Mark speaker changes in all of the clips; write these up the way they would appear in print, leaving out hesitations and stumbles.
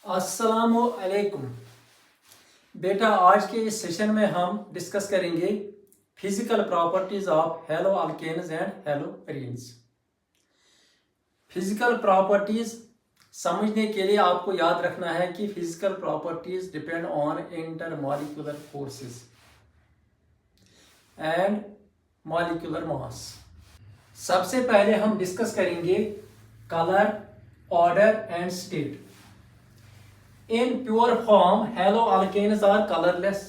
Speaker 1: अस्सलामुअलैकुम। बेटा, आज के इस सेशन में हम डिस्कस करेंगे physical properties of hello alkanes and halo arenes. Physical properties समझने के लिए आपको याद रखना है कि physical properties depend on intermolecular forces and molecular mass. सबसे पहले हम डिस्कस करेंगे colour, odour and state. In pure form, haloalkanes are colorless.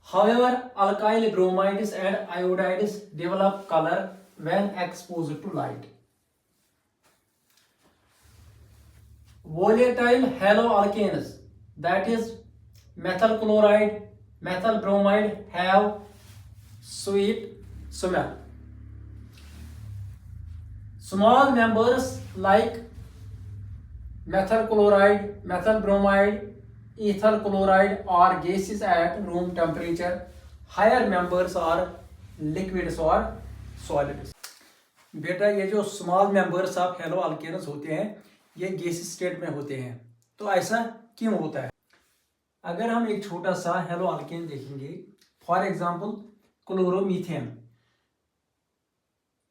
Speaker 1: However, alkyl bromides and iodides develop color when exposed to light. Volatile haloalkanes, that is methyl chloride, methyl bromide, have sweet smell. Small members like methyl chloride, methyl bromide, ethyl chloride are gases at room temperature. Higher members are liquids or solids. बेटा, ये जो small members of hello alkanes होते हैं ये gases state में होते हैं। तो ऐसा क्यों होता है? अगर हम एक छोटा सा हेलो अल्केन देखेंगे, फॉर एग्जांपल क्लोरोमीथेन।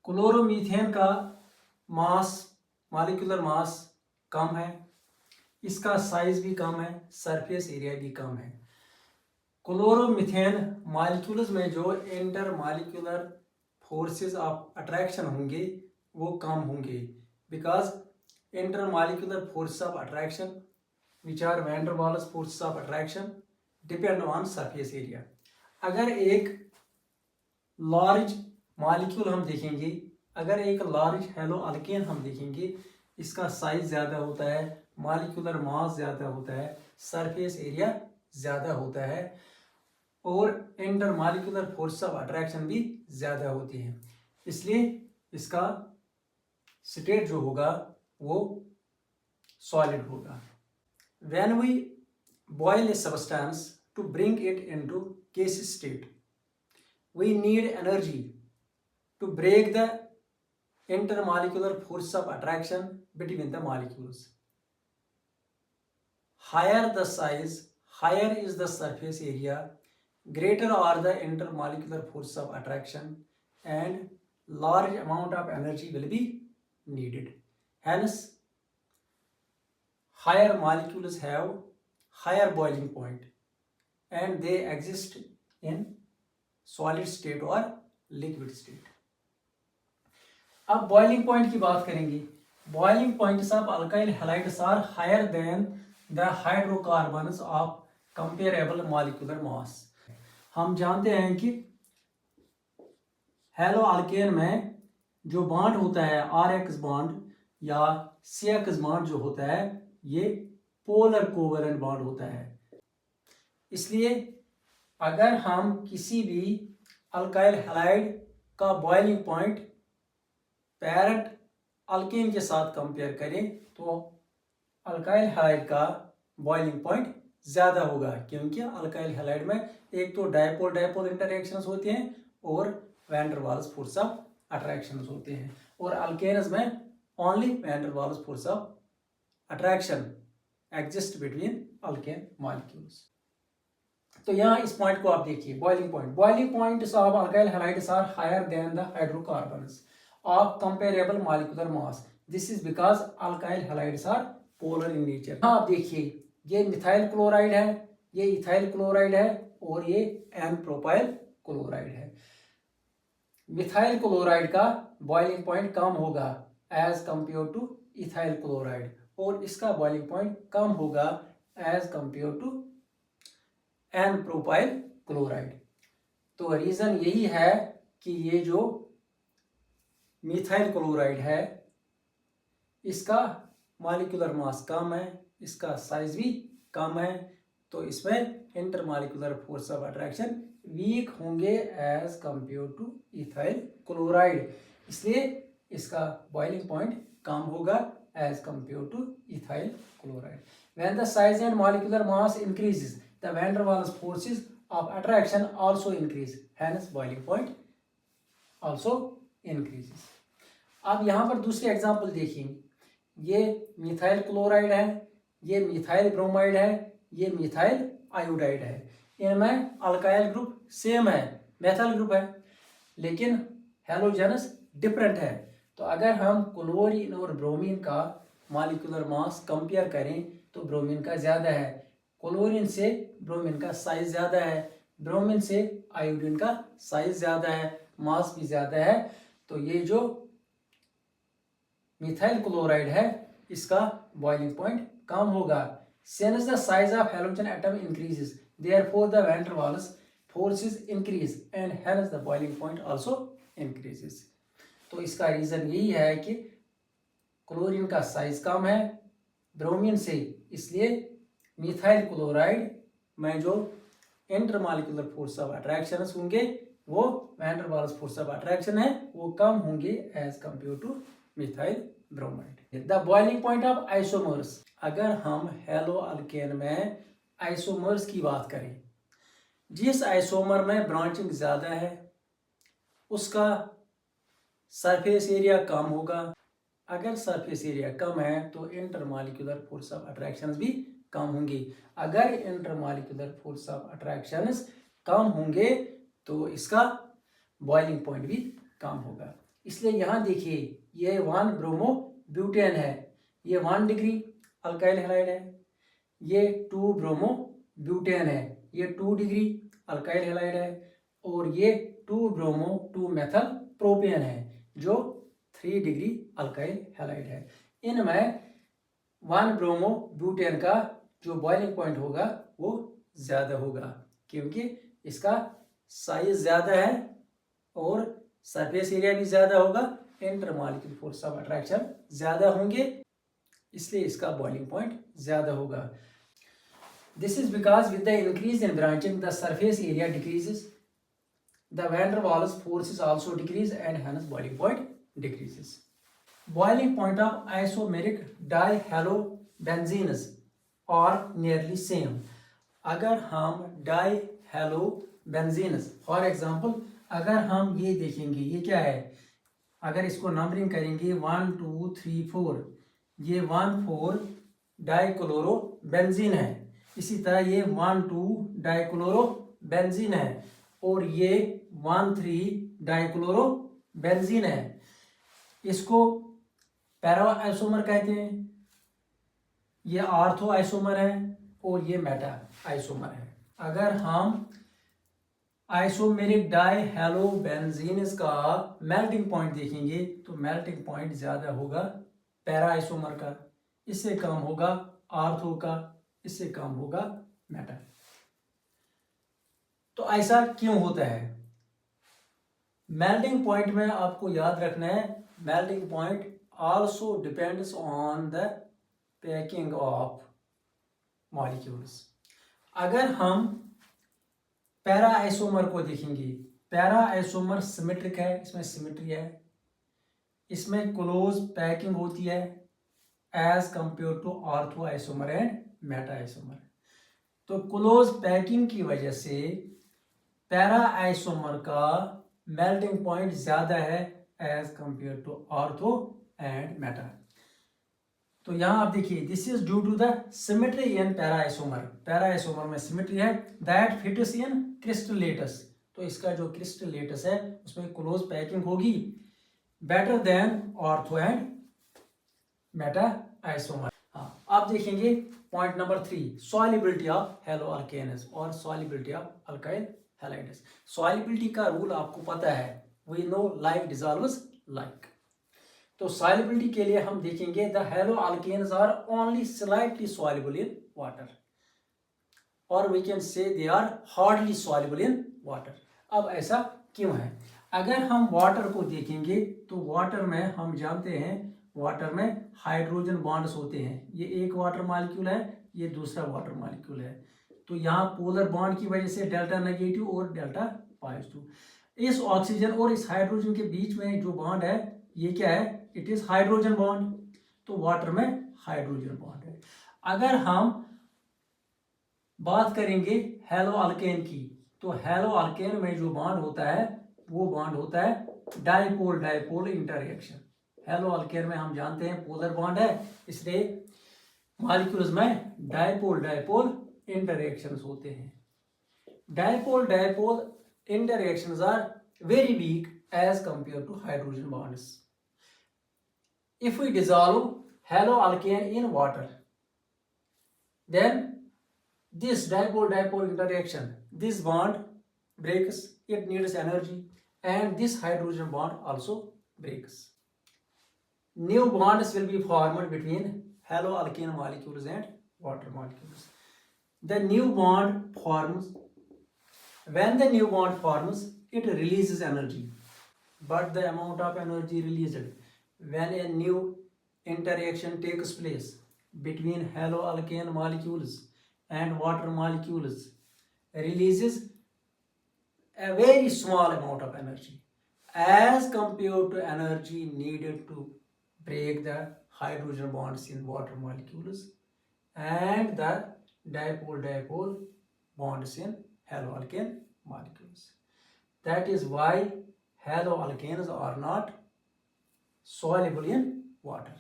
Speaker 1: क्लोरोमीथेन का मास, मॉलिक्यूलर मास कम है, इसका साइज भी कम है, सरफेस एरिया भी कम है। क्लोरोमीथेन मॉलिक्यूल्स में जो intermolecular forces of attraction होंगे वो कम होंगे, because intermolecular forces of attraction which are van der Waals forces of attraction depend on surface area. अगर एक लार्ज मॉलिक्यूल हम देखेंगे, अगर एक लार्ज हेलो अल्केन हम देखेंगे, इसका साइज ज़्यादा होता है, मॉलिक्यूलर मास ज़्यादा होता है, सरफेस एरिया ज़्यादा होता है और inter molecular force of attraction भी ज़्यादा होती है। इसलिए इसका स्टेट जो होगा वो सॉलिड होगा। When we boil a substance to bring it into gaseous state, we need energy to break the intermolecular force of attraction between the molecules. Higher the size, higher is the surface area, greater are the intermolecular force of attraction and large amount of energy will be needed. Hence, higher molecules have higher boiling point and they exist in solid state or liquid state. अब boiling point की बात करेंगे। Boiling points of alkyl halides are higher than the hydrocarbons of comparable molecular mass. हम जानते हैं कि hello alkane में जो बॉन्ड होता है RX बॉन्ड या CX बॉन्ड जो होता है ये पोलर कोवेलेंट बॉन्ड होता है। इसलिए अगर हम किसी भी अल्काइल हैलाइड का बॉइलिंग पॉइंट पेरेंट अल्केन के साथ कंपेयर करें तो अल्काइल हैलाइड का बॉइलिंग पॉइंट ज़्यादा होगा, क्योंकि अल्काइल हैलाइड में एक तो डायपोल डायपोल इंटरैक्शंस होते हैं और van der Waals force of attractions होते हैं, और अल्केन्स में only van der Waals force of attraction exist between alkane molecules. तो यहाँ इस पॉइंट को आप देखिए, boiling points of alkyl halides are higher than the hydrocarbons of comparable molecular mass. This is because alkyl halides are polar in nature. हाँ, आप देखिए ये मिथाइल क्लोराइड है, ये इथाइल क्लोराइड है और ये एन प्रोपाइल क्लोराइड है। मिथाइल क्लोराइड का बॉइलिंग पॉइंट कम होगा as compare to ethyl chloride और इसका बॉइलिंग पॉइंट कम होगा as compare to n propyl chloride. तो रीजन यही है कि ये जो मिथाइल क्लोराइड है इसका मॉलिक्यूलर मास कम है, इसका साइज भी कम है, तो इसमें intermolecular force of attraction weak होंगे as compare to ethyl chloride. इसलिए इसका बॉइलिंग पॉइंट कम होगा as compare to ethyl chloride. When the size and molecular mass increases the van der Waals forces of attraction also increase, hence boiling point also increases. अब यहाँ पर दूसरी example देखिए, ये मिथाइल क्लोराइड है, ये मिथाइल ब्रोमाइड है, ये मिथाइल आयोडाइड है। इनमें अल्काइल ग्रुप सेम है, मेथल ग्रुप है, लेकिन हैलोजेनस डिफरेंट है। तो अगर हम क्लोरीन और ब्रोमीन का मॉलिक्यूलर मास कंपेयर करें तो ब्रोमीन का ज़्यादा है, क्लोरीन से ब्रोमीन का साइज ज़्यादा है, ब्रोमीन से आयोडीन का साइज ज़्यादा है, मास भी ज़्यादा है। तो ये जो मिथाइल क्लोराइड है इसका बॉइलिंग पॉइंट कम होगा। Since the size of halogen atom increases therefore the van der Waals forces increase and hence the boiling point also increases. तो इसका रीजन यही है कि क्लोरीन का साइज कम है ब्रोमीन से, इसलिए मिथाइल क्लोराइड में जो इंटरमॉलिक्यूलर फोर्स ऑफ अट्रैक्शन होंगे वो van der Waals force of attraction है वो कम होंगे as compare to methyl bromide. The boiling point of isomers, अगर हम हेलो अल्केन में आइसोमर्स की बात करें, जिस आइसोमर में ब्रांचिंग ज़्यादा है उसका सरफेस एरिया कम होगा। अगर सरफेस एरिया कम है तो इंटरमॉलिक्यूलर फोर्स ऑफ अट्रैक्शंस भी कम होंगी। अगर इंटरमॉलिक्यूलर फोर्स ऑफ अट्रैक्शंस कम होंगे तो इसका बॉइलिंग पॉइंट भी कम होगा। इसलिए यहाँ देखिए ये 1 ब्रोमो ब्यूटेन है, ये 1 डिग्री अल्काइल हैलाइड है, ये 2 ब्रोमो ब्यूटेन है, ये 2 डिग्री अल्काइल हैलाइड है, और ये 2 ब्रोमो 2 मेथल प्रोपेन है जो 3 डिग्री अल्काइल हैलाइड है। इनमें 1 ब्रोमो ब्यूटेन का जो बॉइलिंग पॉइंट होगा वो ज़्यादा होगा क्योंकि इसका साइज ज़्यादा है और सरफेस एरिया भी ज़्यादा होगा, इंटरमॉलिक्यूलर फोर्स ऑफ अट्रैक्शन ज़्यादा होंगे, इसलिए इसका बॉइलिंग पॉइंट ज़्यादा होगा। This is because with the increase in branching the surface area decreases, the van der Waals forces also decrease and hence boiling point decreases. Boiling point of isomeric dihalobenzenes are nearly same. अगर हम डाइहेलोबेंजीन्स for example अगर हम ये देखेंगे ये क्या है, अगर इसको नंबरिंग करेंगे 1 2 3 4, ये 1 4 डाइक्लोरोबेंजीन है, इसी तरह ये 1 2 डाइक्लोरोबेंजीन है, और ये 1 3 डाइक्लोरोबेंजीन है। इसको पैरा आइसोमर कहते हैं, ये आर्थो आइसोमर है और ये मेटा आइसोमर है। अगर हम आइसोमेरिक डाइहेलोबेंजीन्स का मेल्टिंग पॉइंट देखेंगे तो मेल्टिंग पॉइंट ज़्यादा होगा पैरा आइसोमर का, इससे कम होगा आर्थो का, इससे कम होगा मेटा। तो ऐसा क्यों होता है? मेल्टिंग पॉइंट में आपको याद रखना है, melting point also depends on the packing of molecules. अगर हम पैरा आइसोमर को देखेंगे, पैरा आइसोमर सिमेट्रिक है, इसमें सिमेट्री है, इसमें क्लोज पैकिंग होती है as compare to ortho isomer and meta isomer. तो क्लोज पैकिंग की वजह से पैरा आइसोमर का मेल्टिंग पॉइंट ज्यादा है as compare to ortho and meta. तो यहां आप देखिए this is due to the symmetry in para isomer, para isomer में सिमेट्री है दैट फिट्स इन क्रिस्टलेटस। तो इसका जो क्रिस्टलेटस है उसमें क्लोज पैकिंग होगी better than ortho and meta isomer. हाँ, आप देखेंगे point number 3 solubility of hello alkanes और solubility of alkyl halides. Solubility का रूल आपको पता है, we know like dissolves like. तो सॉल्युबिलिटी के लिए हम देखेंगे the haloalkanes are only slightly soluble in water और we can say they are hardly soluble in water. अब ऐसा क्यों है? अगर हम वाटर को देखेंगे तो वाटर में हम जानते हैं वाटर में हाइड्रोजन बॉन्ड्स होते हैं, ये एक वाटर मॉलिक्यूल है, ये दूसरा वाटर मॉलिक्यूल है। तो यहाँ पोलर बॉन्ड की वजह से डेल्टा नेगेटिव और डेल्टा पॉजिटिव, इस ऑक्सीजन और इस हाइड्रोजन के बीच में जो बॉन्ड है ये क्या है? It is hydrogen bond. तो वाटर में हाइड्रोजन बॉन्ड है। अगर हम बात करेंगे हेलो अल्केन की तो हेलो अल्केन में जो बॉन्ड होता है वो बॉन्ड होता है डाइपोल डाइपोल इंटररिएक्शन। हेलो अल्केन में हम जानते हैं पोलर बॉन्ड है, इसलिए मॉलिक्यूल्स में डायपोल डायपोल इंटरएक्शंस होते हैं. Dipole dipole interactions are very weak as compared to hydrogen bonds. If we dissolve haloalkane in water, then this dipole dipole interaction, this bond breaks, it needs energy, and this hydrogen bond also breaks. New bonds will be formed between haloalkane molecules and water molecules. The new bond forms. When the new bond forms, it releases energy, but the amount of energy released when a new interaction takes place between haloalkane molecules and water molecules releases a very small amount of energy as compared to energy needed to break the hydrogen bonds in water molecules and the dipole dipole bonds in haloalkane molecules. That is why haloalkanes are not soluble in water.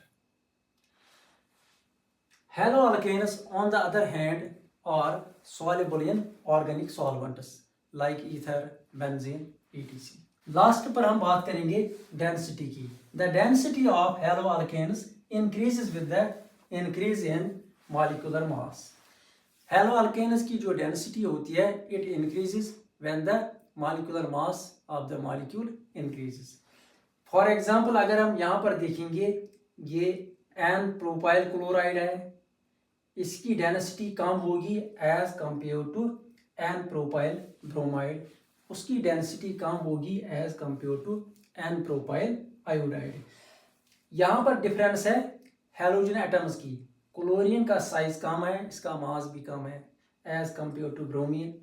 Speaker 1: Haloalkanes, on the other hand, are soluble in organic solvents like ether, benzene, etc. Last पर हम बात करेंगे density की. The density of haloalkanes increases with the increase in molecular mass. Haloalkanes की जो density होती है it increases when the molecular mass of the molecule increases. For example, अगर हम यहाँ पर देखेंगे ये N प्रोपाइल क्लोराइड है, इसकी डेंसिटी कम होगी as compare to N propyl bromide, उसकी डेंसिटी कम होगी as compare to N propyl iodide. यहाँ पर डिफरेंस है हेलोजन एटम्स की. क्लोरीन का साइज कम है, इसका मास भी कम है एज कंपेयर टू ब्रोमीन,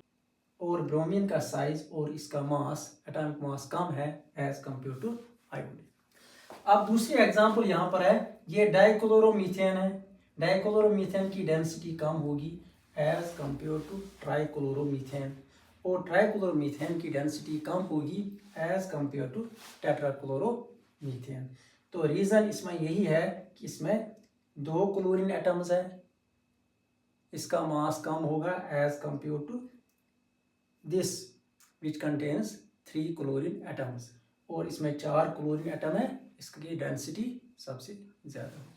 Speaker 1: और ब्रोमीन का साइज और इसका मास एटॉमिक मास कम है एज कंपेयर टू आयोडीन. अब दूसरी एग्जांपल यहाँ पर है, ये डाइक्लोरोमीथेन है. डाइक्लोरोमीथेन की डेंसिटी कम होगी एज कंपेयर टू ट्राइक्लोरोमीथेन, और ट्राइक्लोरोमीथेन की डेंसिटी कम होगी एज कंपेयर टू टेट्राक्लोरोमीथेन. तो रीज़न इसमें यही है कि इसमें 2 क्लोरीन एटम्स है, इसका मास कम होगा as compare to this which contains 3 chlorine atoms, और इसमें 4 क्लोरीन एटम है, इसकी डेंसिटी सबसे ज़्यादा होगी.